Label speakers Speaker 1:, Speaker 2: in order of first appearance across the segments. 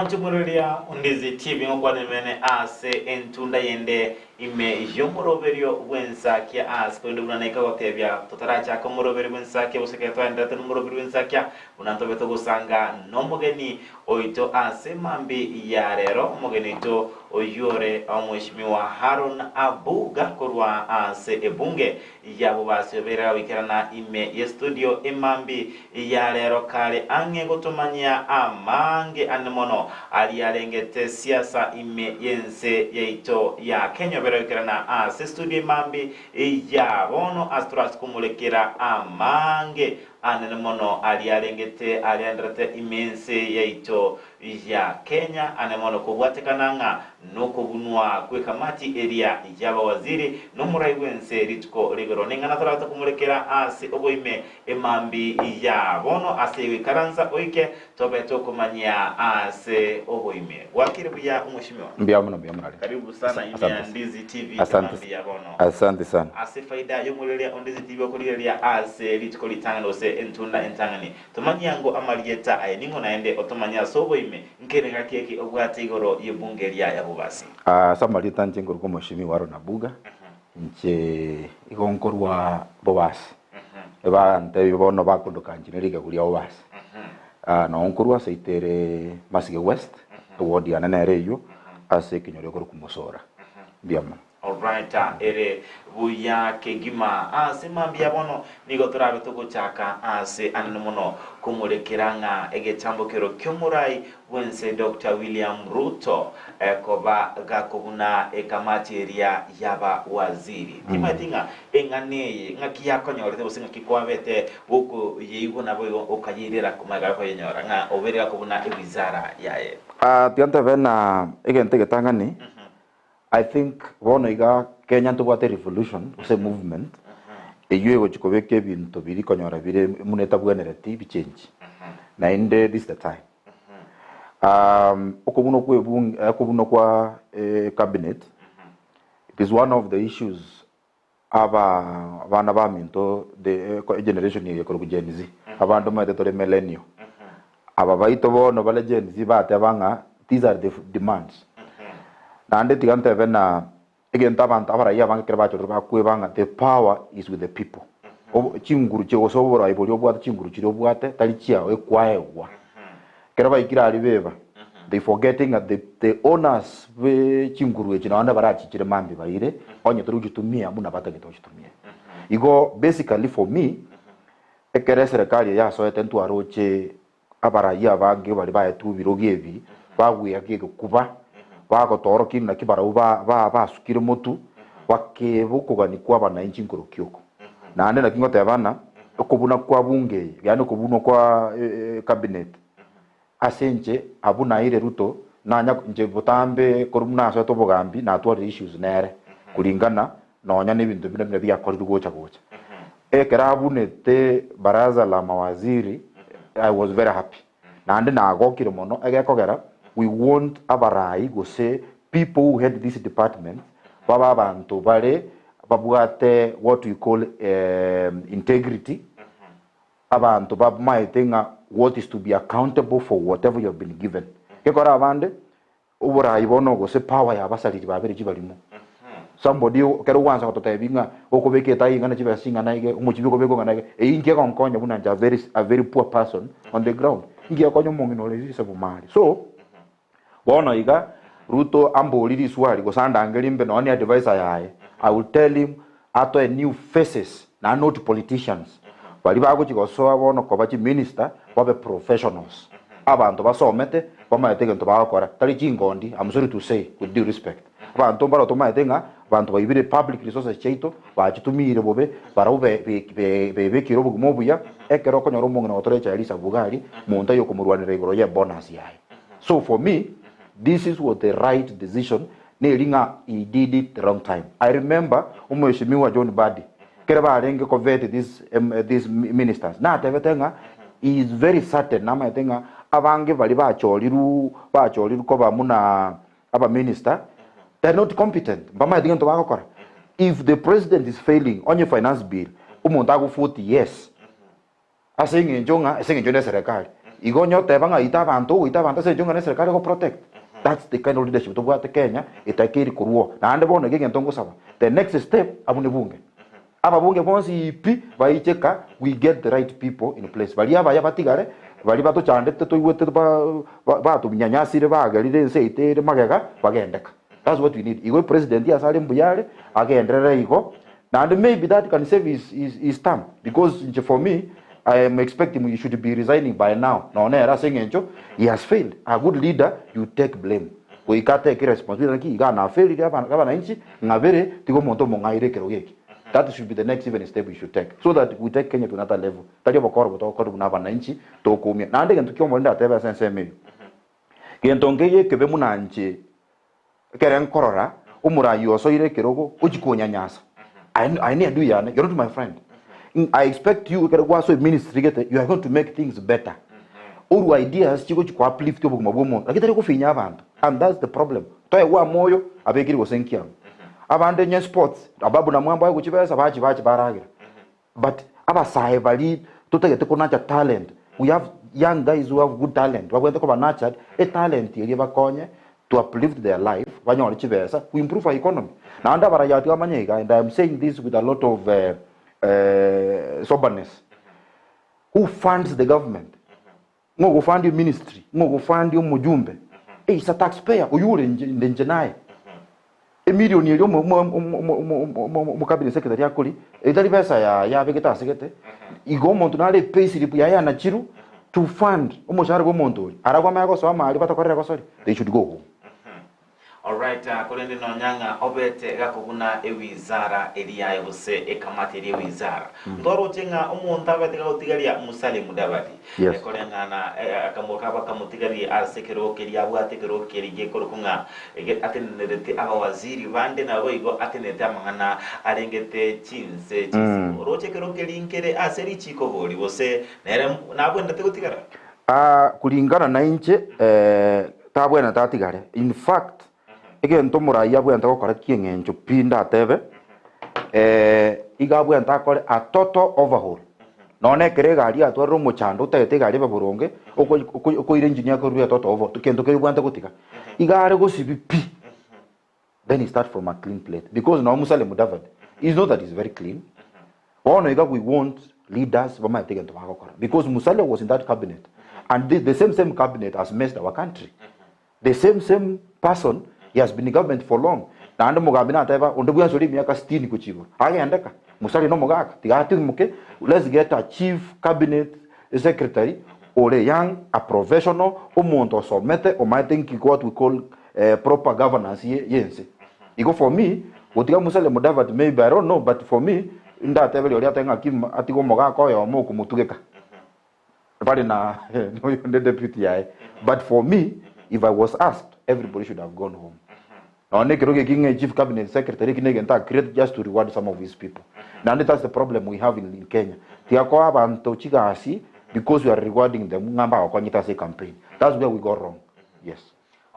Speaker 1: chumurulia undizi TV ngokwane mene ase entunda yende ime yomoroberio wensakia as kwende unanaika gotebya totaracha ko moroberio wensakia useketwa endate moroberio wensakia unantobeto gusanga nomugeni oito ase mambi ya rero mugeni to oyore amweshimiwa Harun Abuga korwa ase ebunge yabo basebera wikirana ime ye studio imambi ya rero kale ange gotomanya amange anemono ali alengete siasa ime yense yeito ya Kenya bera wikirana ase studio imambi ya bono astras kumulekera amange anemono ali alengete ali andrete imense yeito ya Kenya anemono kubwatekananga nuko bunwa kwe kamati area yaba waziri numurai wense ritko rigoro ningana tarata kumulekera ase oboime emambi ya bono ase wikaranza oike tobeto kumanya ase oboime wakiribu ya umheshimiwa
Speaker 2: mbiamuno
Speaker 1: karibu sana ime Ndizi TV
Speaker 2: asante
Speaker 1: ya bono
Speaker 2: asante sana
Speaker 1: ase faida yomulele Ndizi TV okulele ase ritko litangano se entunda entangani tumanyango amalieta ayeningo naende otomanya soboime nkere gakeke obwate igoro yebunge lya yabubasi
Speaker 2: samalieta nchengo ko mheshimiwa Harun Abuga nche igonkorwa bobasi eba nte bono bakunduka njinerike kulia bobasi no onkorwa seitere Masige West wodi anana reyo ase kinyore ko kumusora biama.
Speaker 1: Alright, ere buya kegima ase mambia bono nigo turabe tuguchaka ase anomono kumurekeranga egechambokero kyomurai wense Dr. William Ruto koba gakobuna ekamati area yaba waziri timatinga enganeye ngakiya konyorete businga kikwabete buko yigo nabo okayirira kumaga ko yenyora nga oberega kubuna ebizara yaye
Speaker 2: tianta vena egente getangani I think one iga Kenya to what a revolution, was a movement. A year which go back to be reckoned bire muneta bwenereti change. Na inde this the time. Okubuno kwa cabinet. It is one of the issues aba minto the generation ye ko Gen Z. Abantu mate to the millennial. Aba baito bono bale Gen Z bate banga these are the demands. Nande tigante vena again tabanta abara ya banga kerba chotroba kuebanga the power is with the people. Chinguru che osobora iboli obwate chinguru chiri obwate talichia ekwaewa. Kerba ikira alibeba. They forgetting that the owners we chinguru echina anda barachi chire mambi baire onye turujutumia muna bata gitochitumia. Igo basically for me ekere serikali ya so etentu aroche abara ya bange bali ba etu birogevi bagwe yakike kuba bako toro kina kibara ba sukire motu wakebukugani kwa bana inchi nkoro kyoko na ande na kingote abana okubuna kwa bunge yani okubuna kwa cabinet asenje abuna ire Ruto nanya nje butambe korumna so tobogambi na atwara issues nere kulingana nonya n'ibintu bino bya kori gocha ekera abunete baraza la mawaziri I was very happy na ande na agokire mono egekogera we want abarai go say people who head this department baba bantu bare babuate what we call integrity abantu babmaitenga what is to be accountable for whatever you have been given kekora abande uburai bono go say power ya basali babere jibalimo somebody kero wanza kototebinga okobeketa ingana jibasinga naige umuchibi kobeko nganaige inge konkonya bunanja a very poor person on the ground inge konyo mongino lezi sebumari so Bono iga Ruto amboliri swali go sanda angelimbe no any advisor yae I will tell him ato a new faces na not politicians bali bago chigosoa bono ko bachi minister babe professionals abantu basomete bamaetege nto bakora tali chingondi I'm sorry to say with due respect abantu mbaro to maetenga abantu baibire public resources cheito bachitumire bobe barube be kiro bugumobuya ekero konyoro mungana otorecha Elisa Bugari munta yo kumurwanira igoro ye bonus yae so for me this is what the right decision. Nelinga he did it the wrong time. I remember umheshimiwa John Badi. Kereba arenge convert these ministers. Na tevetenga he is very certain na maetenga abange bali bacholiru ko bamuna aba minister they are not competent. Bama dinga to bakora. If the president is failing on your finance bill, umuntu akufoti yes. Asinge njonga serikali. igonyo tebanga itabantu se jonga ne serikali go protect. That's the kind of leadership to bwate Kenya itakiri kuruo na ande bono gege ntongo saba. The next step abune bunge aba bunge bonsi ipi baicheka we get the right people in place bali aba yabatigare bali bato chande to iwete ba to nyanyasire bagarire nse itere magega bagendeka. That's what we need. Igo president ya sale mbuyale agendera igo and maybe that can save his term because for me I am expecting he should be resigning by now. No, he has failed. A good leader, you take blame. We can't take responsibility. You can't fail. That should be the next even step we should take, so that we take Kenya to another level. Tadi bakoro kutoka kuna bananchi to kumia. Na ndege tukio mwenda ateba sense me. Kientongeye kebemu na nchi. Keren korora umura yoso ile kirogo ujikonya nyasa. I need do ya. You're not my friend. I expect you so ministry you are going to make things better. All ideas chiko chiko uplift yo bugumabomo. Lakini ko finya abantu. And that's the problem. Toye wa moyo abekiri go senkia. Abande nye sports ababu na mwamba yo kuchibesa bachi baragira. But aba sahe bali tutagete ko nacha talent. We have young guys who have good talent. Wagwente ko ba nurtured a talent yeli bakonye to uplift their life. Banyo chibesa we improve our economy. Na anda barayati amanyega and I am saying this with a lot of soberness. Who funds the government? Ngo fund your ministry, ngo fund your mujumbe. It's a taxpayer uyure ndenjenai. A million yo mo cabinet secretary akoli etali pesa ya vegeta sekete igo montu nale pay slip ya na chiru to fund umushahara go montu aragwa mago so amali batakorera ko sorry they should go home.
Speaker 1: Alright, kulende no nyanga obete gakuguna ewizara elia yose ekamati eri ewizara. Ndoro chenga umuntu abete gautigaria Musalia Mudavadi. Ekolenga na akamuka bakamutigaria asekero kelia bwatekero kelige korokunga atenete aba waziri bande na boigo atenete amangana arengete chinse. Roche kero kelinkere aseri chiko boli bose nabwenda tegutigara.
Speaker 2: Kulingana na inche tabwena tatigare. In fact again tomura yabu enta ko kiengencho pinda tebe igabu enta ko a total overhaul none kere gari atwaro muchando tete gari baburonge oko ire engineer ko ruya total overhaul tukendo ke bwanta kutika igare go CBP then he start from a clean plate because no Musalia Mudavadi is not that is very clean one iga we want leaders bama take into makokora because Musalia was in that cabinet and the same cabinet has messed our country the same person. He has been in government for long. Na ando Mugabe na taiba ondobuya sori miaka 60 kuchibo. Age andaka. Musalia no mogaka. Tigati muke. Let's get a chief cabinet secretary or a young, a professional, umuntu somete o might think what we call proper governance yense. Iko for me, wotiga Musalia Mudavadi maybe I don't know, but for me inda taiba yori atenga kim atigo mogaka yo mo kumutugeka. Bali na no the deputy yae. But for me, if I was asked, everybody should have gone home. Now, a chief cabinet secretary create just to reward some of these people. Now, that's the problem we have in Kenya. Because we are rewarding them, campaign. That's where we go wrong. Yes.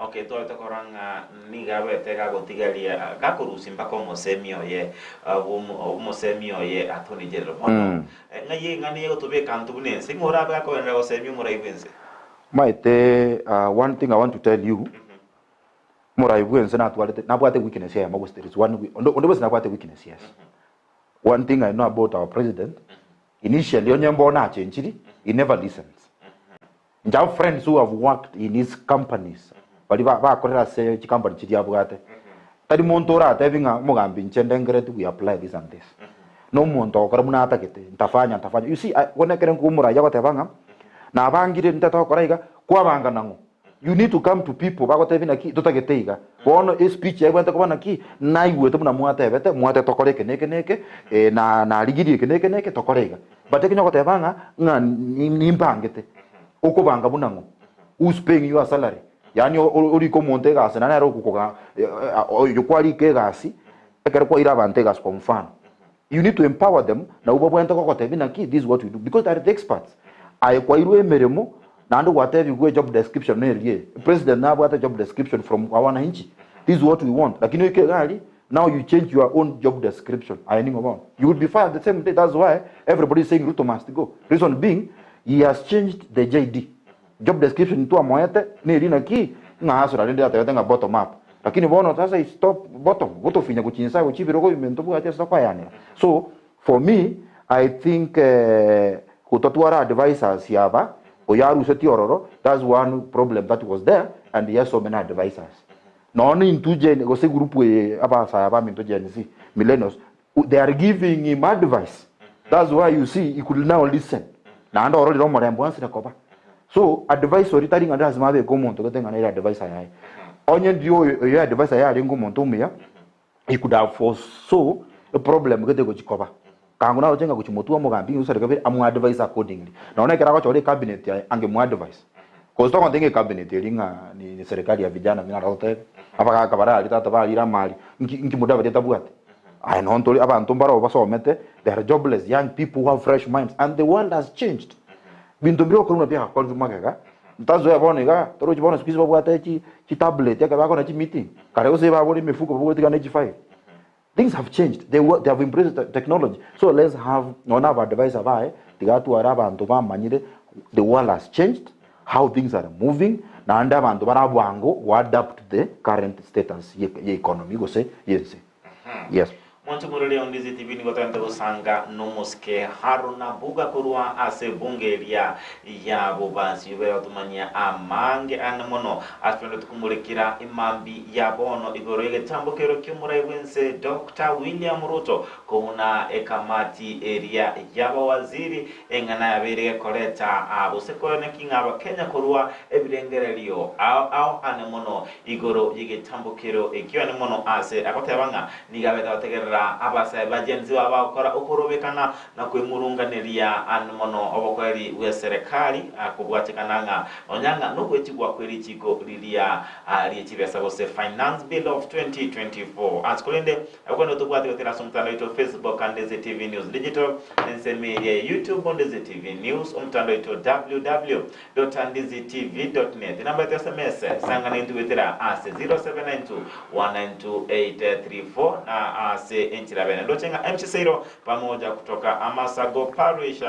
Speaker 1: Okay, to koranga nigabe tega gotigalia gakurusi mpaka mosemio ye atoni general. Ngaye ngani yo tobe kantu bune singora ba ko enda gosemio mura ibense.
Speaker 2: Maite one thing I want to tell you mura ibense na twalete na bwate weakness here mago there is one on na bwate weakness yes. One thing I know about our president initially onyembo na chenchiri he never listens. Njao friends who have worked in his companies bali ba korera se company chiri abwate tadi montora tavinga mugambi nchendengere we apply this and this no monto karumuna atakete ntafanya you see one keren kumura yago tevanga na abangire ntata koraiga kwabanga nango you need to come to people bagotevina ki totageteiga bono speech yagwenta kubana ki naiwe tumuna mwate tokoreke neke na ligiri neke tokorega batekinyo gotevanga nga nimpangete okubanga bunango who's paying your salary yani uriko monte gas na nero kukoga yokwali ke gasi ekere kwa ira bante gas kwa mfano you need to empower them na ubabwenta kokotevina ki this is what we do because they are the experts ay kwa iru emeremo na ndo whatever you go job description na elie president na bwata job description from wananchi this is what we want lakini ike gali now you change your own job description ayening about you will be fired the same day. That's why everybody is saying Ruto must go. Reason being he has changed the JD job description tu amoete ni rina ki nga asura ndio atayotenga bottom up lakini bono sasa is top bottom finya kuchinisa kuchibiro ko imento bu ate sokwa yani. So for me I think kutotwara advisors yaba oyaru seti ororo, that's one problem that was there and yes so many advisors no ni intuje go se group we aba sa aba minto genzi millennials they are giving him advice. That's why you see he could now listen na ando ororo mo rembo ansira koba. So advice oritaring and has mabe go monto gotenga na advice ayai onye ndio yo advice ayai alingo monto umia he could have foresaw a problem gete go chikoba kangu na ojenga kuchimotua mogambi usare kabiri amu advice accordingly naona kera kwa chole cabinet ya ange mu advice cause to ndenge cabinet elinga ni serikali ya vijana mina rote apa kabara alita tabalira mali nki muda bete tabuate I know ntoli abantu mbara obasomete they are jobless young people who have fresh minds and the world has changed bintu mbiro kuruna pia kwa magaka mtazo ya bonega toro chibona sikizi babwate chi tablet ya kabako na chi meeting kare ose babori mifuko baboti kana chi file. Things have changed. They have embraced technology. So let's have one of our advisors by the world has changed, how things are moving. Na anda bantu barabango adapt to the current status economy go say yes. Yes.
Speaker 1: Mwantu murele on Ndizi TV ni gotante usanga nomuske Haruna buga kurua ase bungeria ya bobansi yubera tumania amange anamono asipendo tukumulikira imambi ya bono igoroege tambo kero kiumurai wense Dr. William Ruto kuna ekamati area yaba waziri engana yaberege koleta abusekone kinga Kenya kurua ebirengerelio au anamono igoro yige tambo kero ekiwa anamono ase akotabanga nigabeta wategera abasa bagenzi babakora ukorobekana na kwemurunganiria anono obokweri we serikali akubwatekananga onyanga no kwechigwa kweri chiko lilia liechibesa bose finance bill of 2024 askolende akono tubwate gotera somtano ito Facebook and Ndizi TV News Digital and media YouTube on Ndizi TV News umtando ito www.ndizitv.net namba ya SMS sangana into wetera ase 0792192834 na ase Enchilabene Ndochenga MC Seiro pamoja kutoka Amasago Parish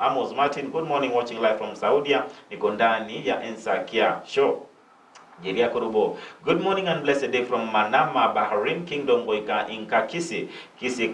Speaker 1: Amos Martin. Good morning, watching live from Saudi. Niko ndani ya Ensakia Show. Jeria Kurubo. Good morning and blessed day from Manama, Bahrain Kingdom, Boyka Inka Kisi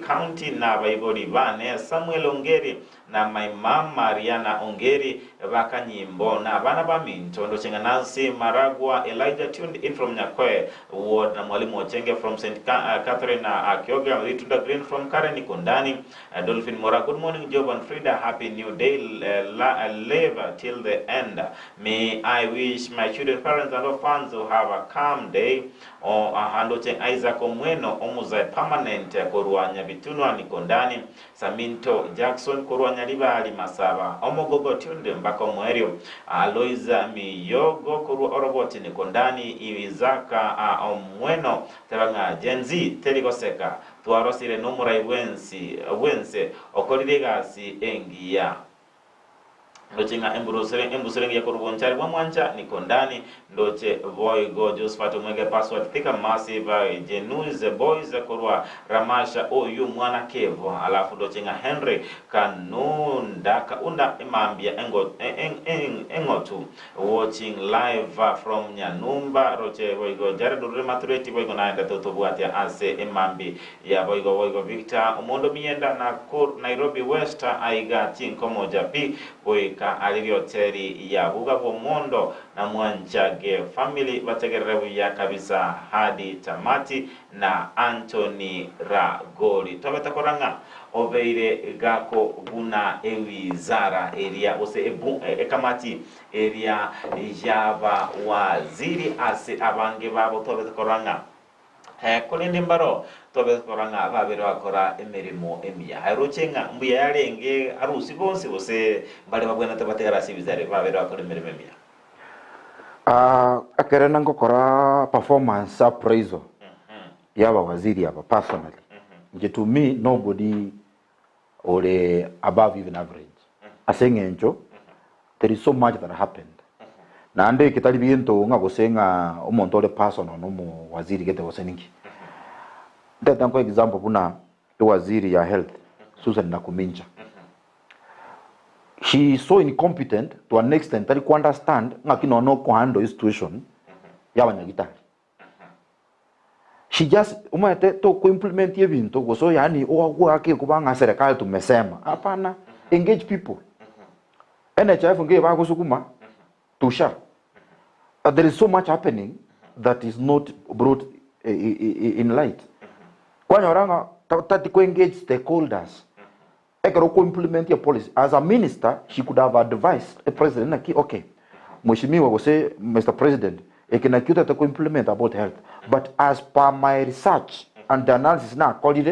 Speaker 1: County na Baibodi Bane, Samuel Ongeri na my mom Mariana Ongeri baka nyimbo na bana baminto Ndochenga Nancy Maragwa Elijah tuned in from Nyakwe ward na mwalimu Ochenge from St. Catherine na Akioga Ritunda Green from Karen Kondani Dolphin Mora. Good morning Job and Frida, happy new day, live till the end. May I wish my children, parents and all fans who have a calm day. Handoche Isaac Omweno omuza permanent Koruanya Bitunwa Nikondani Saminto Jackson Koruanya Libali Masaba Omogogo Tunde Mbako Mwerio Aloiza Miyogo Koru Oroboti Nikondani Iwizaka Omweno Tebanga Genzi Teligoseka Tuarosire Nomurai Wense Okoliregasi Engia Ndochenga embusere ya kurubonchari wa mwanja Nikondani ndoche boy go Josephat Mwege password thika massive Genuise boys kurwa Ramasha oyu mwana kevo alafu ndochenga Henry Kanunda kaunda imambia engotu watching live from Nyanumba roche boy go Jared Rematureti boy go naenda totobuati ase imambi ya boy go Victor Umondo Mienda na Nairobi West aiga tinko moja pi boy alirioteri ya buga Mondo na Mwanjage family bategererebu ya kabisa hadi tamati na Anthony Ragoli tobetakoranga obeire gako buna ewizara area ose ekamati area yaba waziri ase abange babo tobetakoranga kulindi mbaro tobe koranga babero akora emerimo emia harochenga mbuya yarenge arusi bonse bose bali babwena tabatera sibizare babero akora emerimo emia
Speaker 2: akere nango kora performance appraisal yaba waziri yaba personally to me nobody or above even average asengenjo there is so much that happened na ande kitali biento nga gosenga umuntu ole personal no mu waziri gete goseningi ndata kwa example kuna waziri ya health Susan Nakuminja she is so incompetent to an extent that you understand ngakino no ko handle the situation ya banyagitari. She just umate to ko implement ebintu goso yani ogo ake kubanga serikali tumesema hapana, engage people. NHIF nge ba kusukuma tusha. There is so much happening that is not brought in light. Kwanya oranga tati ko engage stakeholders. Ekero ko implement your policy. As a minister, she could have advised the president na ki okay. Mheshimiwa go say Mr. President, ekinakuta to implement about health. But as per my research and the analysis now called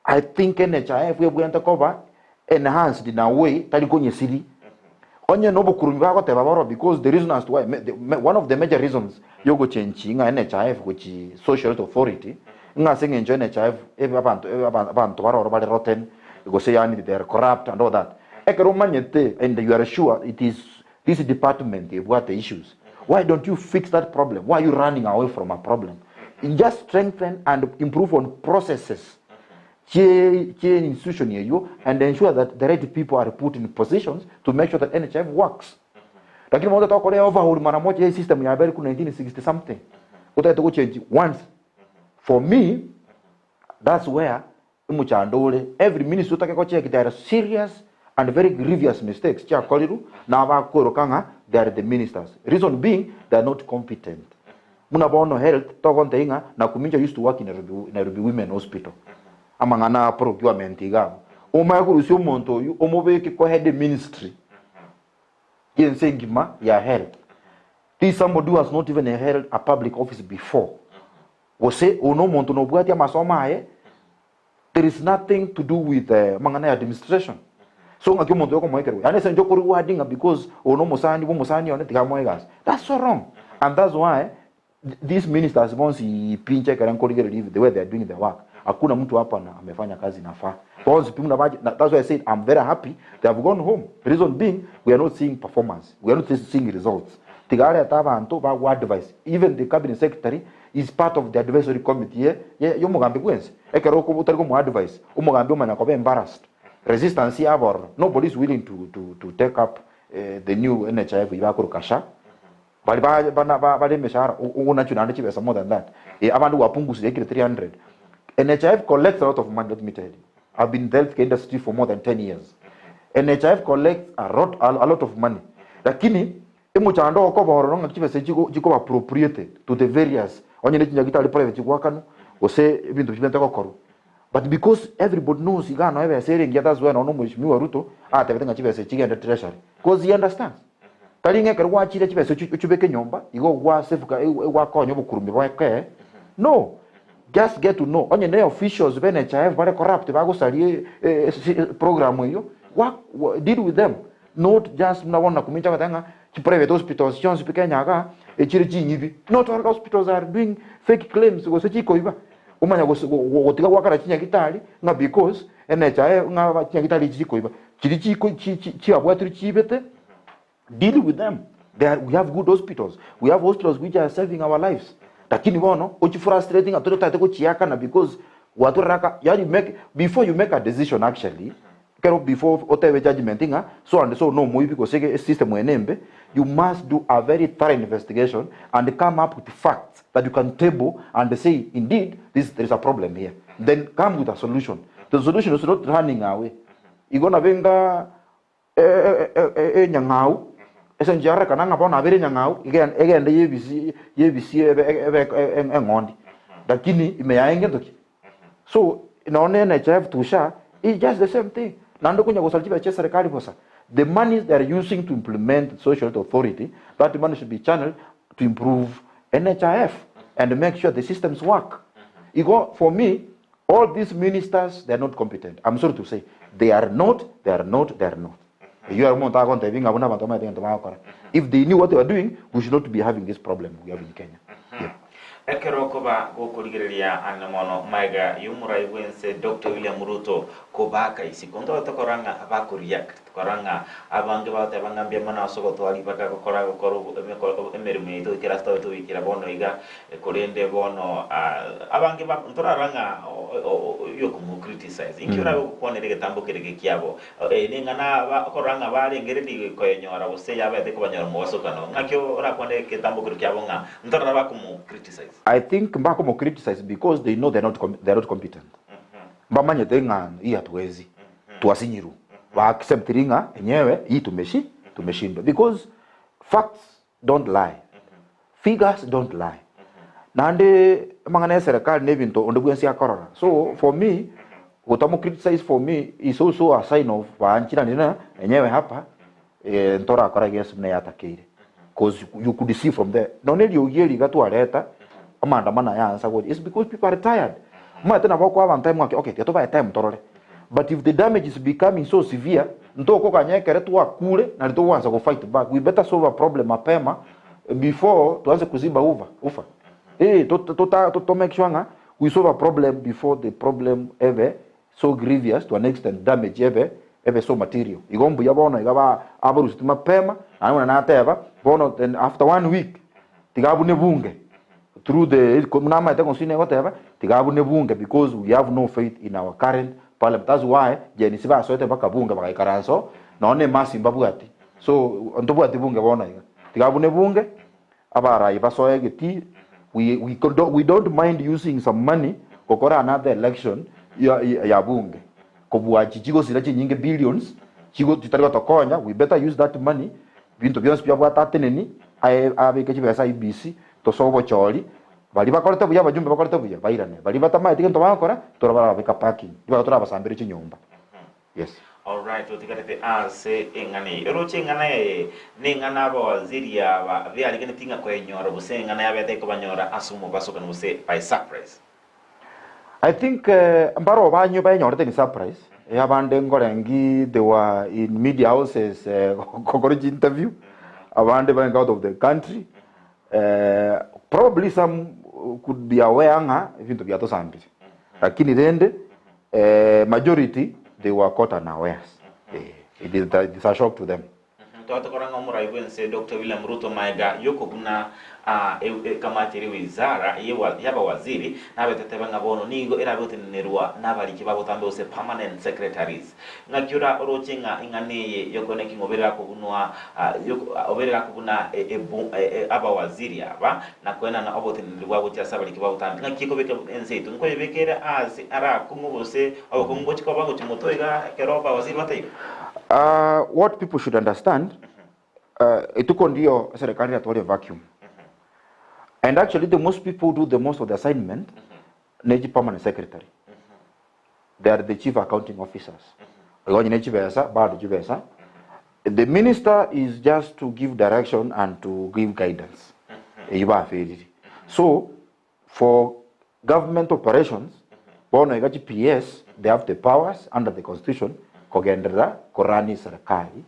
Speaker 2: I think NHIF we going to cover enhanced in a way tali ko nyesiri. Onye nobo kurumba ko tebabaro because the reason as to why one of the major reasons you go change nga NHIF which is social health authority nga sing enjoy NHIF abantu baro bale rotten you go say yani they are corrupt and all that ekero manyete and you are sure it is this department what the issues. Why don't you fix that problem? Why are you running away from a problem? You just strengthen and improve on processes institution here and ensure that the right people are put in positions to make sure that NHIF works. Lakini mmoja toka overhaul mara moja hii system ya America 1960 something. Utaenda change once. For me, that's where umuchandole every minister utake check there are serious and very grievous mistakes. Cha koliru na ba korokanga they are the ministers. Reason being they are not competent. Muna bono health tokonte inga na kuminja used to work in Nairobi Women Hospital. Amangana procurement igamo omayakurusyo monto yu omobeke ko head ministry yensengima ya health. This somebody who has not even held a public office before wose ono monto no bwati amasoma aye. There is nothing to do with mangana administration. So ngakyo monto yoko moekero yani senjo kuri wadinga because ono musani one tigamoegas. That's so wrong. And that's why these ministers once pinche karankoli the way they are doing their work. Hakuna mtu hapa na amefanya kazi nafaa. That's why I said I'm very happy they have gone home. The reason being we are not seeing performance. We are not seeing results. Tigare ataba anto ba advice. Even the cabinet secretary is part of the advisory committee. Yo mugambe gwense. Ekero ko butari ko mu advice. Umugambe umanya ko be embarrassed. Resistance yabor. Nobody is willing to take up the new NHIF ibakuru kasha. Bali meshara unachuna chibesa more than that. Abantu wapungusi 300. NHIF collects a lot of money, let me tell you. I've been in the healthcare industry for more than 10 years. NHIF collects a lot of money. Lakini, emuchando okoba horonga chibese jiko appropriated to the various. Onye nechinja kita private jiko ose bintu chibente kokoru. But because everybody knows igano ebe saying that's why no mheshimiwa Ruto tebetenga chibese chigenda treasury. Because he understands. Talinge kerwa chile chibese chubeke nyomba, igo gwa sefuka gwa konyo bukurumi bweke. No. Just get to know. Onye ne officials be NHIF bare corrupt bago sali program hiyo. Deal with them. Not just mnaona kuminja katanga private hospitals chons pikanyaga chiri chinyibi. Not all hospitals are doing fake claims go sechiko iba. Umanya go tiga wakara chinya kitali nga because NHIF nga chinya kitali chiko iba. Chiri chiko chi abwatri chibete. Deal with them. We have good hospitals. We have hospitals which are saving our lives. Lakini bono uchi frustrating atoto tate ko chiaka na because watu raka yani before you make a decision actually kero before otewe judgment inga so and so no moi because a system enembe you must do a very thorough investigation and come up with facts that you can table and say indeed there is a problem here, then come with a solution. The solution is not running away. Igona venga nyangau esenjara kananga bona abere nyangau egende yebisi engondi lakini imeyaenge ndoki. So inaone NHIF tusha is just the same thing. Nando kunya gosalchiba che serikali bosa. The money they are using to implement social health authority, that money should be channeled to improve NHIF and make sure the systems work. For me, all these ministers, they are not competent. I'm sorry to say. They are not. If they knew what they were doing, we should not be having this problem we have in Kenya. Yeah.
Speaker 1: Ekero koba gukurigiria anamono maiga yumurai wense Dr. William Ruto kobaka isi konto tokoranga abakuriya koranga abange batebangambia mana sogo twali baka gukora emirimo itu kira sto tu ikira bono iga kurende bono abange ntoraranga yo kumu criticize inkira kuonere getambo kirege kiabo ningana koranga bari ngeredi koyenyora bose yabete kubanyora mu wasokano ngakyo ora kwande getambo kirege kiabo nga ntorara kumu criticize.
Speaker 2: I think mbako mo criticize because they know they're not competent. Mbamanye tenga hii hatuwezi tuwasinyiru wa accept ringa enyewe hii tumeshindwa because facts don't lie, figures don't lie. Nande mangane serikali nebinto ondobwensi akorora. So for me utamu criticize for me is also a sign of wanchira nina enyewe hapa ntora akora Yesu ne yatakire because you could see from there noneli yogeri gatwareta amandamana yansa what is because people are tired. Mwa tena bako aba time wake okay tiatoba time torole. But if the damage is becoming so severe, ntoko kanyekere tu akule na lito wanza go fight back. We better solve a problem mapema before tuanze kuziba ufa. To make sure we solve a problem before the problem ever so grievous to an extent damage ever so material. Igombu yabona igaba abarusitu mapema anaona na ateva bono then after 1 week tigabu ne bunge through the kunama ite konsine whatever tigabu ne bunge because we have no faith in our current parliament. That's why jeni siba soete baka bunge baka ikaranso naone masimba bwati so ntobu ati bunge bona tigabu ne bunge abara ibasoye geti we don't mind using some money kokora another election ya bunge kobwa chichigo sira chinyinge billions chigo titari tokonya. We better use that money bintu byonse bya bwatateneni abeke chibesa IBC to sobo choli bali bakorete buya bajumbe bakorete buya bairane bali batama itige ntobakora torabara beka parking diba toraba sambire chinyumba. Yes.
Speaker 1: All right, utikate ase engane eroche engane ningana ba waziri aba byali gene tinga ko enyora buse engane yabete ko banyora asumo basoka buse by surprise.
Speaker 2: I think mbaro banyo banyora te surprise yabande ngorengi they were in media houses kokoroji interview abande bang out of the country. Probably some could be aware nga vinto bya to sambi lakini rende majority they were caught unawares. It's a shock to them.
Speaker 1: Tuwata koranga umura iwense Dr. William Ruto Maiga yoko kuna kamatiri wizara yaba waziri nabeteteba ngabono nigo erabote nerwa nabali kibabo tambe ose permanent secretaries ngakyura orochenga inganeye yoko neki ngoberera kubunwa oberera kubuna aba waziri aba nakwena na obote nerwa bocha sabali kibabo tambe ngakiko beke ensetu nko yebekera asi ara kumubose abakungochi kwa bango chimotoiga keroba waziri batayo.
Speaker 2: What people should understand, ituko ndio serikali atwale vacuum. And actually the most people do the most of the assignment neji permanent secretary. They are the chief accounting officers. The minister is just to give direction and to give guidance. So for government operations, PS, they have the powers under the constitution kogendera korani serikali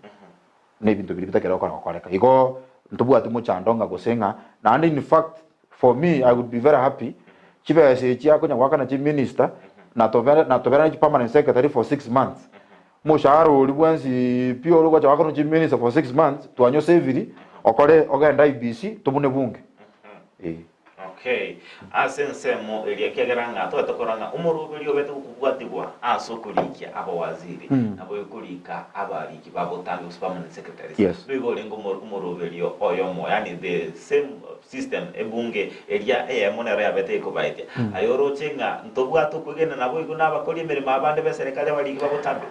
Speaker 2: nebintu bilibita kero koreka iko ntubu ati muchandonga gosenga and in fact for me I would be very happy chibe sechi akonya wakana chi minister na tovera chi permanent secretary for 6 months mushahara ulibwansi pio lokwa cha wakana chi minister for 6 months tuanyo seviri okole ogenda IBC tubune bunge.
Speaker 1: Okay, asense mo elia kegeranga to atokoranga umurubiri obeto kubwatigwa asokulikia aba waziri abo yokulika abali kibabo tambe permanent secretaries.
Speaker 2: Yes.
Speaker 1: Bigo lengo umurubiri oyomo yani the same system ebunge elia monera yabete ko baite ayoro chenga ntobwato kugena nabo iguna abakoli emirimo abande be serikali bali kibabo tambe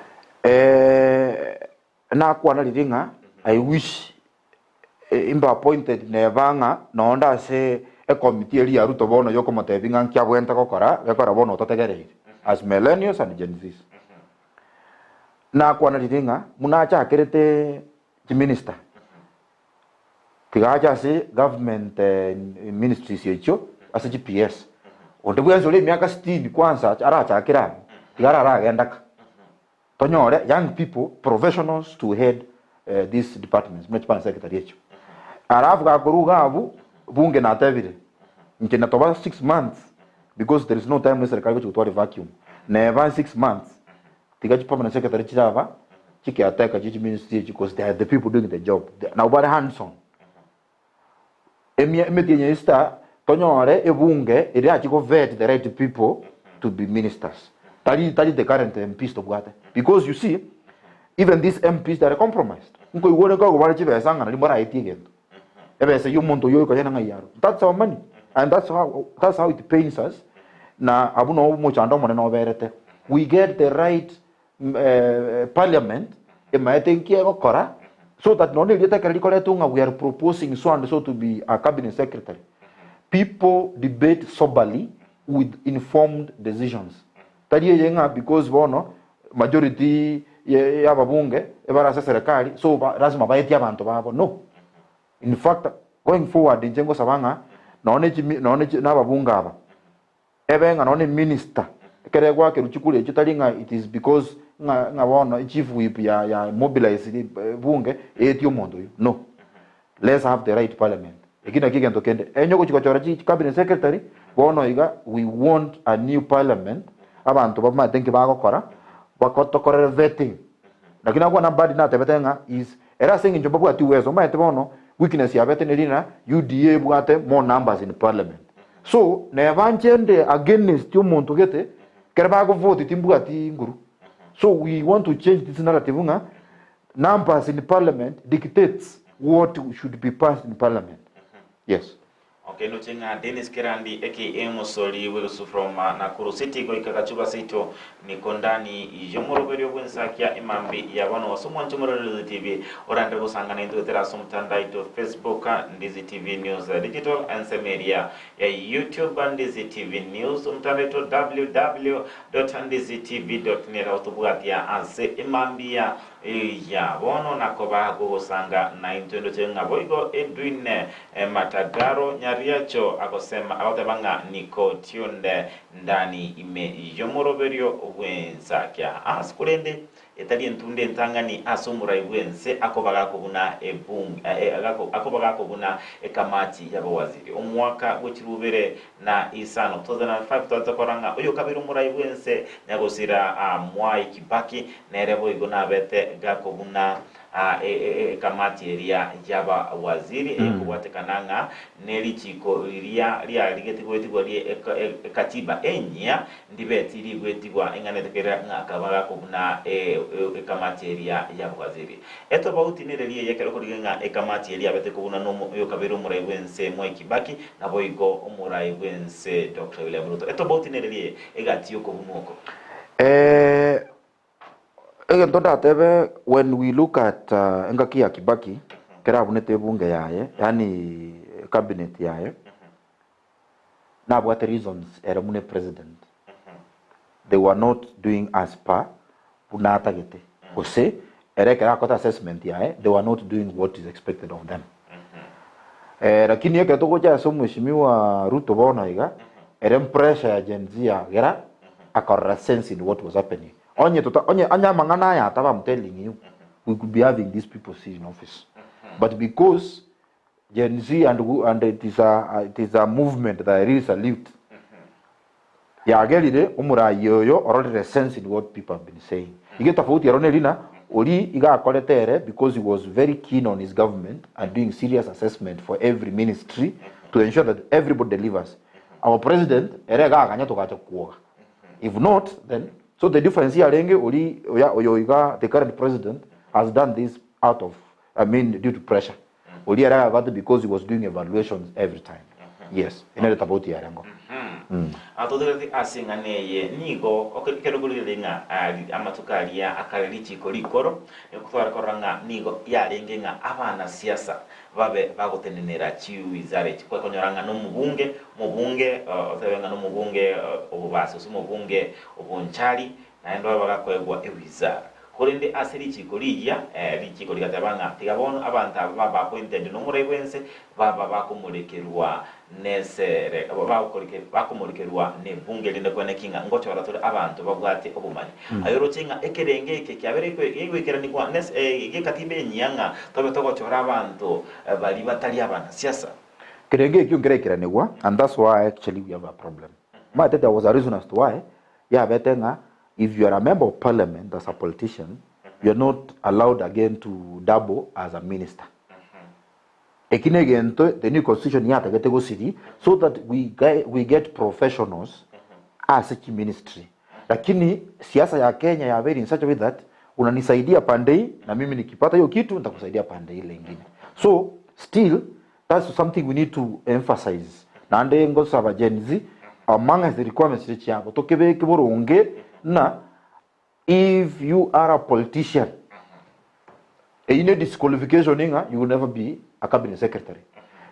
Speaker 2: na kwana liringa I wish imba appointed nevanga naonda se a committee eri ya Ruto bono yoko motevinga nkia bwenta kokora gakora bono totegereire as millennials and Gen Zs. Na kwana liringa munacha akerete the minister tigacha se government ministries yecho as GPS onde bwenzo le miaka 60 kwanza aracha akira tigara agenda tonyore young people professionals to head these departments municipal secretary yecho arafu gakuruga abu bunge na tevire nkena toba 6 months because there is no time necessary to to vacuum never 6 months tigachi permanent secretary chava chiki ateka chichi ministry because they are the people doing the job. Now very hands on. Emetienye ista tonyore ebunge iri achiko vet the right people to be ministers. Tali the current MPs to bwate. Because you see, even these MPs that are compromised. Nko iwone ko wale chive sanga na limora itigendo. Ebe se yumuntu yo ko yana ngayaro. That's our money. And that's how it pains us. Na abuno mo chando mo na overete. We get the right parliament emaetenkie okora so that no need we are proposing so and so to be a cabinet secretary. People debate soberly with informed decisions. Tadiye yenga because bono majority ya babunge ebara serikali so lazima baeti abantu babo. No. In fact, going forward njengo sabanga naone na babunga aba ebenga naone minister kere kwa keruchukule chitalinga it is because nga wana chief whip ya mobilize bunge etio mondo. No. Let's have the right parliament. Ekina kigendo kende enyo kuchikachora cabinet secretary bono iga we want a new parliament abantu bama think bagokora bakotokora vetting. Lakini kwa nambadi na tebetenga is era singi njoba bwa tiwezo maete bono weakness ya vetting elina UDA bwate more numbers in parliament. So na evanchende against yo muntu gete kerba go vote timbwati nguru. So we want to change this narrative. Numbers in parliament dictates what should be passed in parliament. Yes.
Speaker 1: Okay, no chinga Dennis Kirandi aka Musoli Wilson from Nakuru City go ikakachuba sito ni kondani yomoroberio bwensakia imambi ya wano wasomwa nchomorero TV orande gusangana into tera somtanda ito Facebook Ndizi TV News Digital and media ya YouTube Ndizi TV News umtanda ito www.ndizitv.net autobuatia ase imambi ya bono nakoba gusanga na intendo chenga boigo Edwin Matagaro Nyariacho akosema abatabanga niko tionde ndani ime yomoroberio wensakia askulende etali entunde ntangani asumura ibwense akobaga kubuna akobaga kubuna ekamati y'abawaziri omwaka w'ekirubere na isano 2005 twazakoranga uyo kabiri umura ibwense nyagosira Mwai Kibaki nerebo igona bete gakobuna kamati eria yaba waziri kubatekananga neri chiko ria ligetigwetigwa katiba enya ndibeti ligwetigwa enganetekera ngakabaga kubuna kamati eria yaba waziri eto bauti nererie yekero kurigenga kamati eria bete kubuna no yo kabero murai wense Mwai Kibaki na boigo umurai wense Dr. William Ruto eto bauti nererie egatiyo kubunuko
Speaker 2: when we look at Ngaki ya Kibaki kera bunete bunge yaye yani cabinet yaye na what reasons eramune president they were not doing as per punata gete ose erekera kota assessment yaye they were not doing what is expected of them lakini yake tokoja so mheshimiwa Ruto bona iga pressure ya Gen Z ya gera akora sense in what was happening. Anya mangana ya taba, I'm telling you, we could be having these people sit in office. But because Gen Z and it is a movement that I really salute. Ya gelide umura yoyo already a sense in what people have been saying. You get a foot Ronelina, Oli iga koletere because he was very keen on his government and doing serious assessment for every ministry to ensure that everybody delivers. Our president erega kanya to gacha kuoga. If not, then so the difference here, the current president has done this due to pressure. Because he was doing evaluations every time. Yes, in order about the Arango.
Speaker 1: Atodere asinga neye nigo okeruguliringa amatukaria akarilichi kolikoro ekutwara koranga nigo yarengenga abana siasa babe bagotenenera chiwizare kwa konyoranga no mubunge otebenga no mubunge obubasi so mubunge obunchali naendo bagakwegwa ewizara korinde asirichi koliya lichiko likatabanga tigabono abantu baba appointed no murebense baba bakomulekerwa nesere bakomulekerwa ne bunge linde kwenekinga ngocho baratore abantu babwate obumanyi ayorokinga ekerenge eke kyabere yegwekeranirwa nes katibe nyanga tobe togochora abantu bali batali abana siasa
Speaker 2: kerenge ekiongerekeranirwa, and that's why actually we have a problem. But there was a reason as to why betenga if you are a member of parliament as a politician, you are not allowed again to double as a minister. Ekine again, the new constitution yata get go city so that we get professionals as a ministry. Lakini siasa ya Kenya ya very in such a way that unanisaidia pande hii na mimi nikipata hiyo kitu nitakusaidia pande ile nyingine. So still that's something we need to emphasize. Na ande ngo saba Gen Z among the requirements yako tokebe kiboronge na if you are a politician in a disqualification you will never be a cabinet secretary.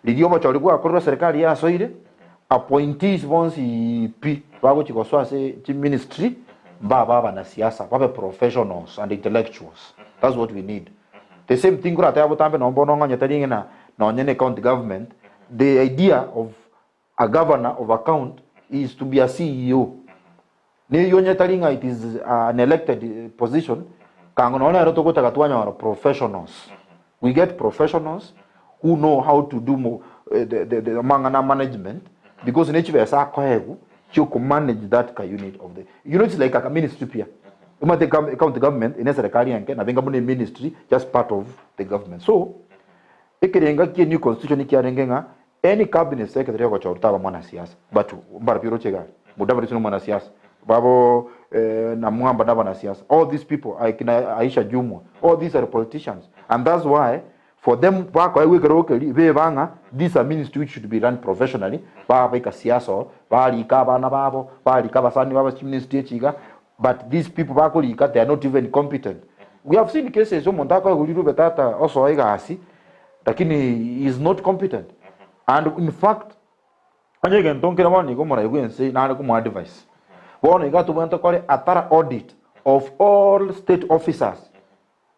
Speaker 2: Lidioma chalikuwa kwa serikali ya soide appointees once p bago chikoswa se ministry baba na siasa baba professionals and intellectuals. That's what we need. The same thing kura tayo tambe no mbono nga nyatalinga na onyene county government. The idea of a governor of a county is to be a CEO. Ni yonyatalinga it is an elected position. Kangono na roto kota katwanya professionals. We get professionals who know how to do the mangana management because nature is a kohegu you can manage that unit of the it's like a ministry here. You might count the government in a serikali yanke na benga mune ministry just part of the government. So ekerenga ki new constitution ikiarenga any cabinet secretary ko chorta ba mwana siasa but barapiro chega mudabari sino mwana siasa babo na mwamba na bana siasa. All these people Aisha Jumwa, all these are politicians and that's why for them these are ministries which should be run professionally. But these people they are not even competent. We have seen cases also he is not competent. And in fact, advice. A thorough audit of all state officers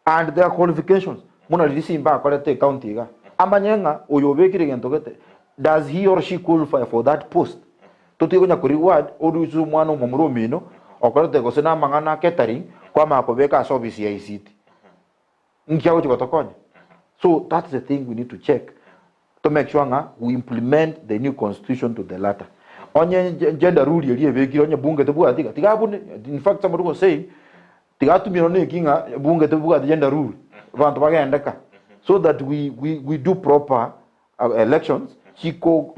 Speaker 2: and their qualifications. Muna lisi mba kwalete county ga amanyenga oyobekire gentogete does he or she qualify for that post tutigo nya reward oduzu mwana momuro mino okwalete go sena mangana catering kwa makobeka service ya ICT nkiawo chikotokonya. So that's the thing we need to check to make sure we implement the new constitution to the latter. Onye gender rule yeli ebekire onye bunge tebu atika tigabune. In fact somebody was saying tigatu minone kinga bunge tebu at gender rule so that we do proper elections. Chico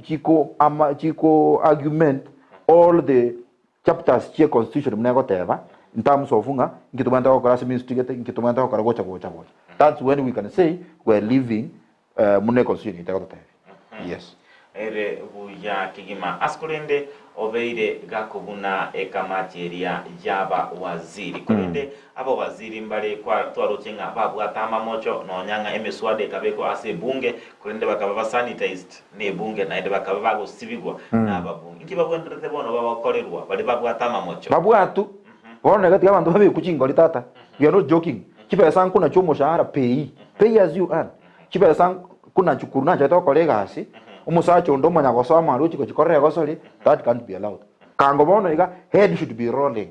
Speaker 2: argument all the chapters chia constitution mnagoteva in terms of ngitumanda ko class ministry ngitumanda ko gocha. That's when we can say we're living mune constitution itagoteva. Yes.
Speaker 1: Ere buya kigima askurende obeire gakubuna ekamateria jaba waziri kurende abo waziri mbale kwa twarocenga babwatama mocho nonyanga emeswade kabeko ase bunge kurende bakaba sanitized ne bunge na ende bakaba bagosibigwa na babunge nkibabwenderete bono babakorerwa bali babwatama mocho
Speaker 2: babwatu bona gati abantu babe kuchingo litata. We are not joking. Kipesa kuna chomo shahara pay as you earn. Kipesa kuna chukuruna chato kolega asi umusacho ndo manya gosoma ruchi ko chikorre gosori that can't be allowed. Kango bono iga head should be rolling.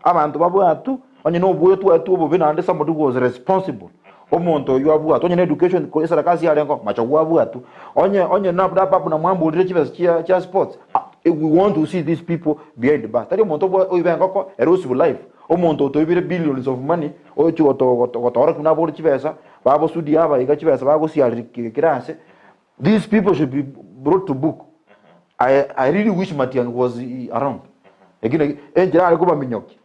Speaker 2: Abantu babwatu onye no buyo tu bo binande somebody was responsible. Omonto you abwatu onye education ko isara kazi ya lengo macho abwatu onye na papu na mwambu rechives chia sports. We want to see these people behind the bar. Tadi omonto bo ibenga ko erosive life. Omonto to ibire billions of money ochi otora kuna bo chivesa babo studia aba iga chivesa babo si kirase. These people should be brought to book. I really wish Matiang was around. Again,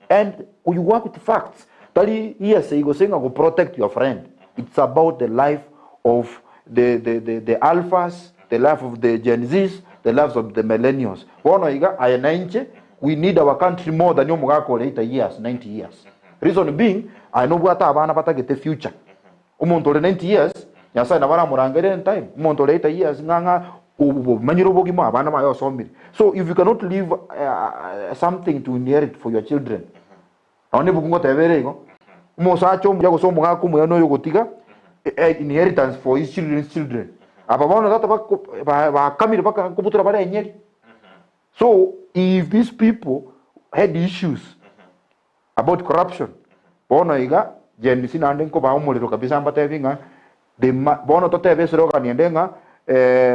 Speaker 2: and you work with facts. Tali yes, he was saying I will protect your friend. It's about the life of the alphas, the life of the Gen Zs, the lives of the millennials. We need our country more than 80 years, 90 years. Reason being, I know what I get the future. 90 years. Yasa na vara murangere in time. Monto later years nganga manyirobogi ma bana ma yosomiri. So if you cannot leave something to inherit for your children, awone bukungo tevere ngo. Mo sacho mja ko somo ngako mo yano yogotiga inheritance for his children's children. Apa bana tata ba kamira baka kubutura bara enyeri. So if these people had issues about corruption, bona iga jenisi nande ko ba umuliro kabisa mbata vinga de bono tote vesero kaniendenga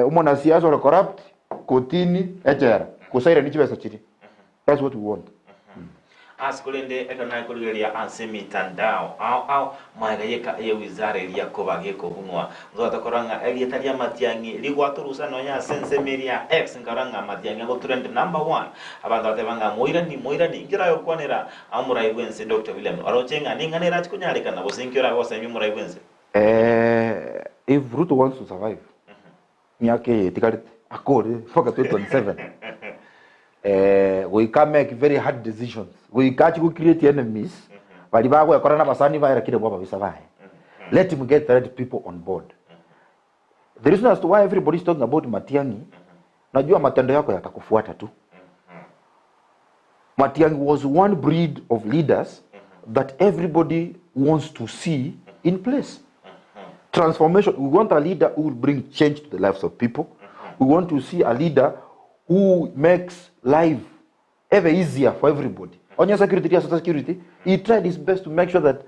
Speaker 2: umona siasa or corrupt kotini etera kusaira ni chibesa chiri. That's what we want.
Speaker 1: askulende ekana kuligeria anse mitandao au maiga yeka ye wizara ya kobage ko bunwa nzota koranga elietaria matiangi ligwaturusa no ya sense media x ngaranga matiangi go trend number 1 abantu atebanga moirani ngira yo kwanera amura ibwense Dr. William arochenga ninganera chikunyalika na bosinkyora go semi mura ibwense
Speaker 2: if Ruto wants to survive miake tikarite akore foka 2027 we can make very hard decisions. We can't create enemies. But if I go corona basani vai rakire baba bisabai. Let him get the right people on board. The reason as to why everybody is talking about Matiang'i, najua matendo yako yatakufuata tu. Matiang'i was one breed of leaders that everybody wants to see in place. Transformation. We want a leader who will bring change to the lives of people. We want to see a leader who makes life ever easier for everybody. On your security, social security, he tried his best to make sure that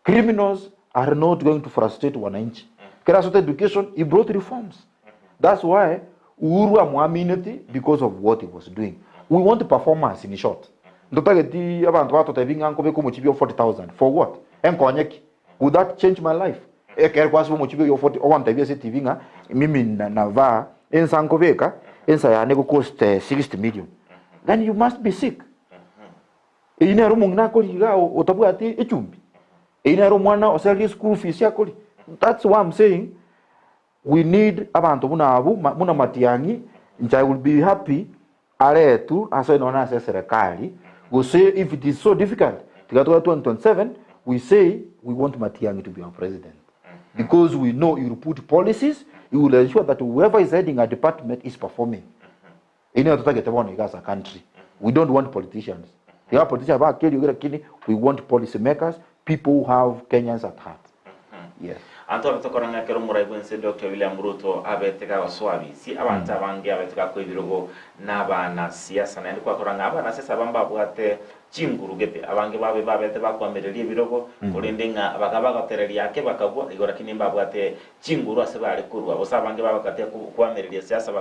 Speaker 2: criminals are not going to frustrate wananchi. Social education, he brought reforms. That's why Uhuru amwaminati because of what he was doing. We want performance in short. Ndotageti abantu batotevinga nkobe ko muchibio 40,000 for what? Enkonyeki. Would that change my life? Ekere kwasi muchibio 40 o wantavia setivinga mimi nava ensankobeka ensa ya nego cost 60 million. Then you must be sick. Ine ro mungna ko ligao otabu ati echumbi. Ine ro mwana osali school fees yakoli. That's why I'm saying we need abantu muna Matiang'i. I will be happy aretu aso inaona serikali we say if it is so difficult to get to 2027 we say we want Matiang'i to be our president because we know he will put policies, he will ensure that whoever is heading a department is performing. Ine tutagete bona as a country. We don't want politicians. We want policy makers, people who have Kenyans at heart. Yes.
Speaker 1: Anto tokoranga kero murai bwense Dr. William Ruto abeteka waswabi si abantu abange abeteka ko ibirogo n'abana siasa na ndikwa koranga abana sesa bamba bwate chingurugete abange babete bakwamereri ibirogo kurindenga abagaba gatereri yake bakagwa igora kinimba bwate chinguru asebale kurwa bosa abange babakate kwamereri siasa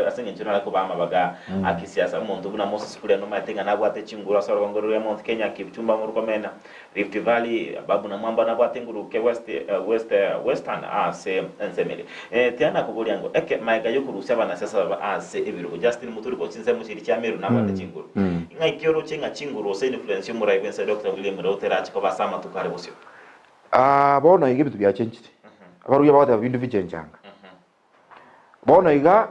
Speaker 1: asenge njira ko bama baga akisiasa umuntu buna Moses kule no matenga na bwate chinguru asoro ngoro ya Mount Kenya kibitumba mu Rukomena Rift Valley babu na mwamba na bwate nguruke Western ase ensemere tiana kuguri yango eke maiga yo kurusia bana sasa ase ebiro Justin Muturi ko cinse mushiri cya meru na bwate chinguru inga ikioro chenga chinguru ose influence mu right bense Dr. William Ruto achiko basama tukare bosyo
Speaker 2: bona ige bitu bya change abaruya bawata bintu bicenjanga bona iga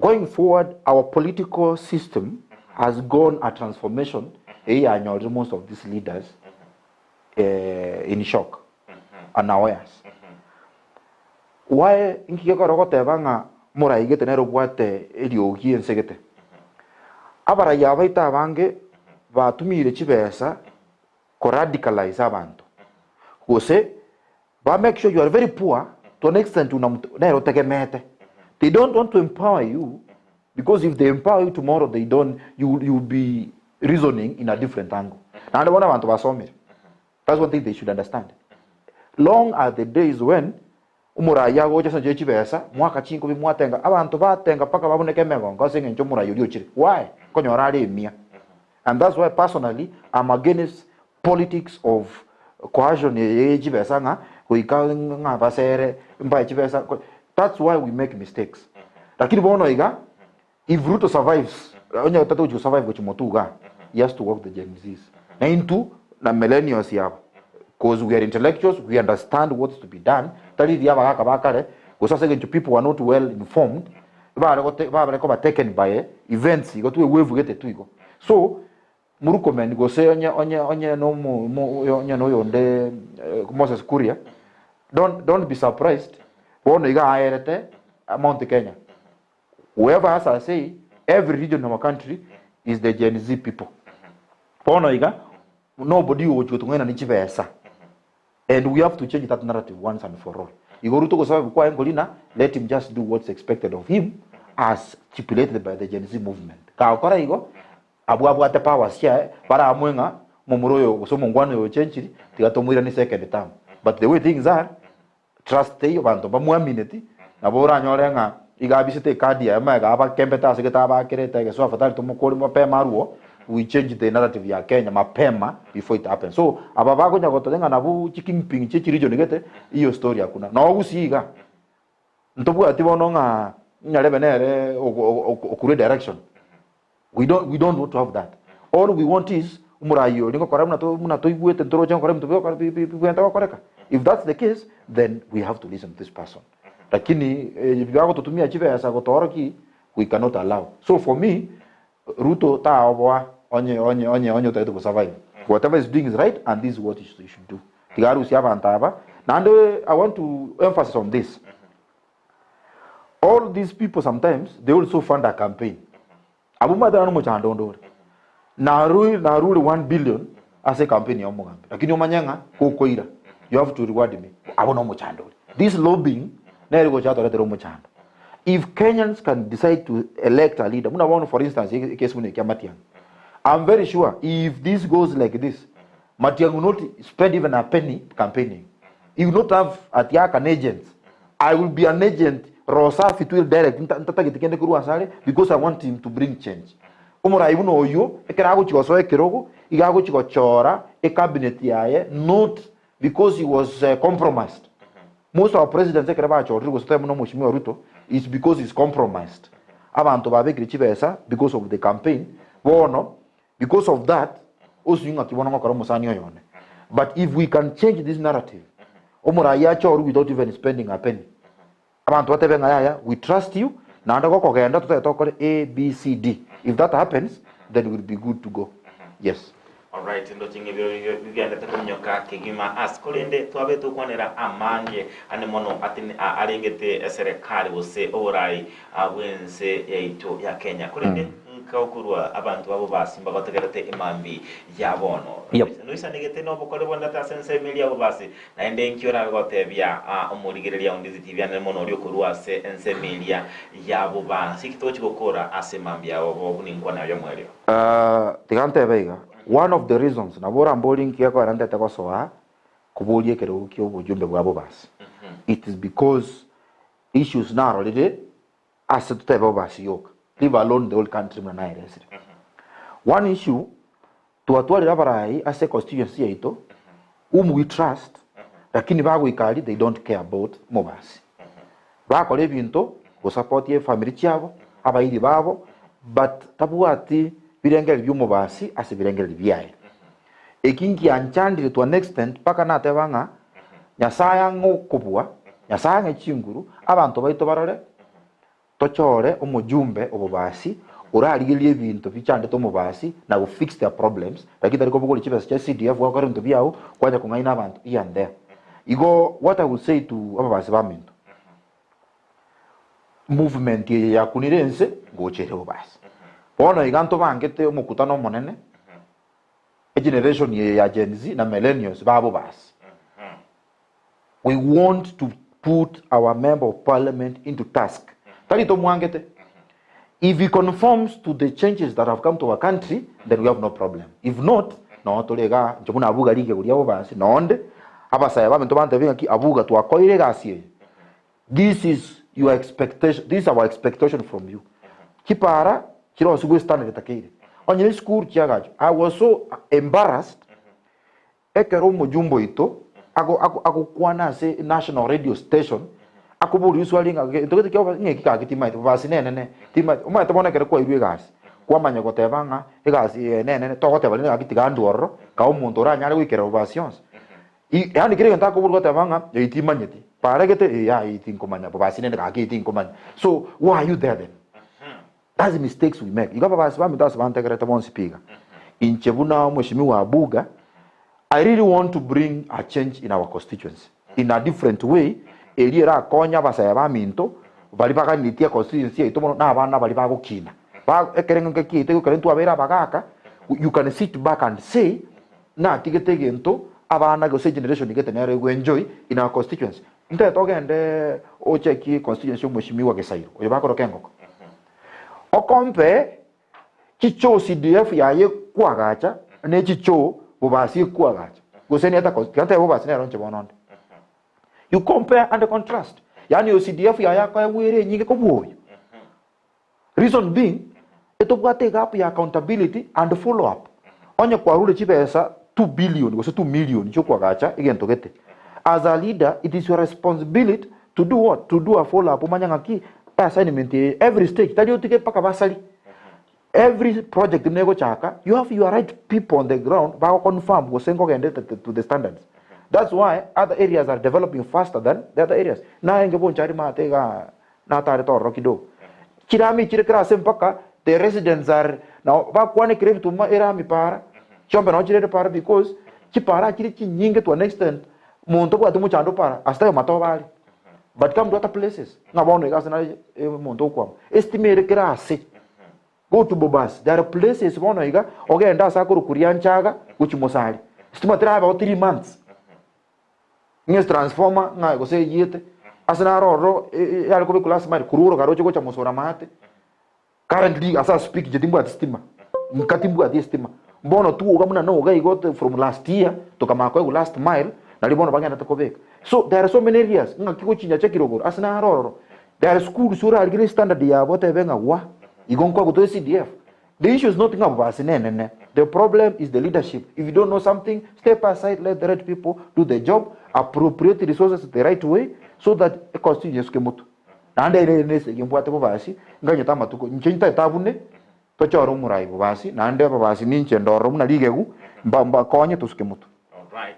Speaker 2: going forward our political system has gone a transformation and most of these leaders in shock unawares why inkigeko rogote banga muraige tenero bwate eliogi ensegete abara yabaita bange batumire chibesa ko radicalize abantu gose ba make sure you are very poor to an extent unero tegemete. They don't want to empower you because if they empower you tomorrow they don't you will be reasoning in a different angle. Na ndabona abantu basomere. That's one thing they should understand. Long are the days when umuraya go just nje chibesa mwaka chinko bi mwatenga abantu batenga paka baboneke megongo singe ncho murayo liochire. Why? Konyora ari emia. And that's why personally I'm against politics of coercion ye chibesa nga kuika nga basere mba chibesa. That's why we make mistakes. Lakini bono iga if Ruto survives onye tatu to survive go chimotuga he has to work the Gen Zs. Na into na millennials yabo. Because we are intellectuals, we understand what's to be done. Tali dia baka bakare, because second people who are not well informed, ba taken by events, go to a wave get to go. So murukomen go say onye no yonde Moses Kuria. Don't be surprised. Bono iga ayerete Mount Kenya. Whoever has I say, every region of our country is the Gen Z people. Bono iga nobody will go to nichivesa. And we have to change that narrative once and for all. Igoruto go sababu kwa engolina, let him just do what's expected of him as stipulated by the Gen Z movement. Ka okora igo abu ate power sia para amwenga momuroyo so mongwano yo change tigatomwira ni second term. But the way things are, trust they abantu bamwamineti na bora nyorenga igabisite kadi ya maga aba kempeta seketa aba kereta ke so fatali to mokori mo pe maruo we change the narrative ya Kenya mapema before it happens. So ababa ko nyagotolenga nabu chiking ping chichirijo nigete iyo story hakuna na ogusiga ntobu atibono nga nyalebenere okure direction. We don't want to have that. All we want is umurayo ningo kora muna to igwete ntoro chan kora mtobyo kora bigwenta koreka. If that's the case, then we have to listen to this person. Lakini bigago tutumia chive ya sagotoroki, we cannot allow. So for me, Ruto ta obwa onye to survive. Whatever is doing is right, and this is what you should do. Tigaru si abantaba. And I want to emphasize on this. All these people sometimes they also fund a campaign. Abuma dano mo chando ndo. Na rule 1 billion as a campaign ya Mugambe. Lakini omanyanga ko koira. You have to reward me. Abono mo chando. This lobbying na go chato letero mo chando. If Kenyans can decide to elect a leader, for instance, case Matiang, I'm very sure if this goes like this, Matiang will not spend even a penny campaigning. He will not have Atiak an agent. I will be an agent. Rosa fit will direct because I want him to bring change. Umura even oyo, ekerago chiko ekerogo, igago chiko chora, a cabinet yae, not because he was compromised. Most of our presidents Ruto is because he's compromised. Abantu babe krichibesa because of the campaign. Bono because of that also yunga kibono ngakora musani yone. But if we can change this narrative, omura ya choru without even spending a penny. Abantu watebenga yaya, we trust you. Na ndako kogenda tutatokore A B C D. If that happens, then we'll be good to go. Yes.
Speaker 1: Alright, ndo chinge bigenda takunyoka kigima askolende twabe tukwanera amange ane mono atini alengete serikali bose orai abwense yaito ya Kenya kolende nkaokurwa abantu abo basimba bategerete imambi yabono nuisa negete no bokole bonda ta sense melia abo basi na ende nkiora gotebya omurigereria ondizi TV ane mono ryo kurwa se ense melia yabo basi kitochi gokora asemambi yabo bobuni nkwana yo mwelio
Speaker 2: tigante beiga. One of the reasons nabora mboling kiako aranda takosoa kubulie kero kyo bujumbe bwabo basi. It is because issues now already as to tebe basi yok. Leave alone the whole country na nairesi. One issue to atwali rabarai as a constituency ito we trust lakini bago ikali they don't care about mobasi. Bako lebinto go support ye family chabo abaidi babo but tabuati birengel byumo basi asibirengel byaye ekinki anchandire to an extent paka natebanga nyasaya ngokubwa nyasaya ngechinguru abantu baito barore tochore omujumbe obobasi urarigilie ebintu bichande to mobasi na go fix their problems lakini ariko bugoli chibesa cha CDF wakore ndo byao kwaje kungaina abantu and there igo what I would say to ababasi baminto movement ya kunirense ngochere obasi Bono iganto bangete umukutano monene. A generation ya Gen Z na millennials babo bas. We want to put our member of parliament into task. Talito mwangete. If he conforms to the changes that have come to our country, then we have no problem. If not, no tolega njomuna abuga lige kulia basi nonde abasaya bamento bante vinga ki abuga tu akoire gasie. This is your expectation. This is our expectation from you. Kipara Kiro sugu standard takire. Onye school kiagacho. I was so embarrassed. Ekero mujumbo ito. Ako kuana se national radio station. Ako buri usually nga. Tokete kiyo nye kika kitima ito. Basi ne. Tima. Uma ito mona kere kwa iru egasi. Kwa manya kote banga. Egasi ne. Tokote bali nga kiti ganduoro. Ka umuntora nyare wikere ovations. Yani kire ngata ko buri kote banga. Itima nyeti. Para kete ya itinko manya. Basi ne nga itinko manya. So why are you there then? That's the mistakes we make. Igaba basibami that's one tegreta one speaker. In Chebuna Mheshimiwa Abuga, I really want to bring a change in our constituency. In a different way, eliera konya basayabami into balibaka nitia constituency itomo na abana balibako kina. Ba ekerenga kite ukarentu abera bagaka, you can sit back and say na tigete into abana go say generation get na go enjoy in our constituency. Nte toge ende o cheki constituency Mheshimiwa Gesairo. Oyabako kengo. Okompe chicho CDF ya ye kwagacha ne chicho bobasi kwagacha goseni ata kanta bobasi ne ronche bonondo you compare and contrast yani o CDF ya kwa were nyinge ko boyo reason being Ito bwate gap ya accountability and follow up. Onye kwa rule chipesa 2 billion go 2 million chokwa gacha igento gete. As a leader, it is your responsibility to do what? To do a follow up. Umanyanga ki assignment every stage. Tadi utike paka basali. Every project nego chaka, you have your right people on the ground ba confirm go sengo gende to the standards. That's why other areas are developing faster than the other areas. Na enge bon chari mate ga na tare to rokido. Kirami chire sempaka the residents are now ba kwane krev to ma era mi para. Chombe no chire para because chi para chire chi nyinge to an extent monto kwa tumu chando para asta mato bali. But come to other places. Na bono ga sana monto kwa. Estimate krase. Go to Bobas. There are places bono iga ogenda sakuru kurianchaga uchimosali. Estima tra about 3 months. Nges transformer nga go se yete. Asana ro ya ko be class mari kururo garo chego cha mosora mate. Currently asa speak jetimbu at stima. Nkatimbu at stima. Bono tu ugamuna no ga got from last year to kama ko last mile na libono bangana to kobek. So there are so many areas nga kiko chinya chekirogoro asana ro. There are schools sura algiri standard ya bote benga wa igonko go to CDF. The issue is not about us. The problem is the leadership. If you don't know something, step aside, let the right people do the job, appropriate resources the right way, so that a constitution can move. And then you put Bobasi, Ganyatama to Chinta Tabune, Tochoro Murai Bobasi, Nanda Babasi, Ninch and Doromna Ligegu, Bamba Konya to Skemut.
Speaker 1: Right.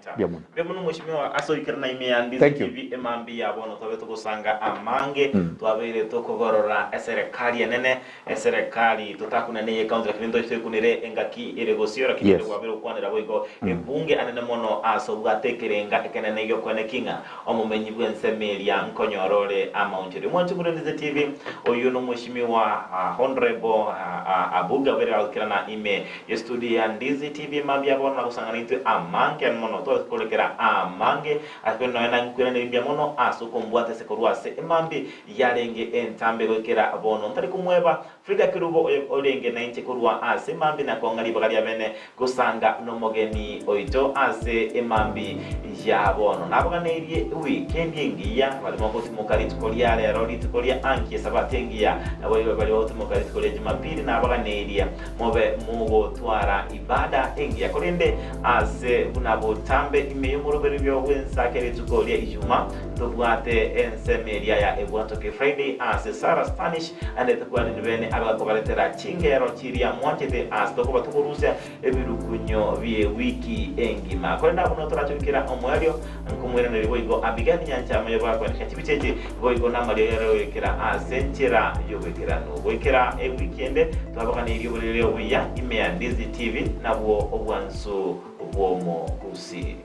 Speaker 1: Bemunu mheshimiwa aso ikirana imeandiza TV emambi yabono tobe tukusanga amange twabere tokogorora serikali enene serikali tutakunene county kibindo cyo kunire engaki iregosiora kindi kwabere kwanira boigo ebunge anene mono aso bwatekerenga ekenene yo kwenekinga omumenyi bwensemeria nkonyorore amaunjiri mwantu murenize TV oyo no mheshimiwa honorable abuga bere alkirana ime studio ya Ndizi TV emambi yabono kusangana itu amange mono to kolekera amange akweno ena nkwena nimbia mono asukombwate sekorwase emambi yarenge entambe kokera bono ntari kumweba Frida Kirubo olenge na inche kurwa ase emambi na kongali bagari abene gusanga no mogeni oito ase emambi ya bono nabaganeriye weekend yengiya bali moko timokari tukolia lero litukolia anki sabatengiya nabo bali wote mokari tukolia Jumapili nabaganeriye mobe mugo twara ibada engiya korende ase bunabo tambe imeyumuruberi byo wensakere tukolia ijuma tubwate ensemeria ya ebwato ke Friday ase Sara Spanish ande tukwani nibene abakobaletera chingero chiria mwachete ase tokoba tukurusia ebirukunyo bye wiki engima kwenda buno turachukira omwelio nkumwera neriboigo abigani nyancha mayo bakwa nkachibicheche boigo namarero yekera ase nchira yobekera no boikera e weekend twabakana iri bulero ya ime Ndizi TV nabwo obwansu obwomo kusi.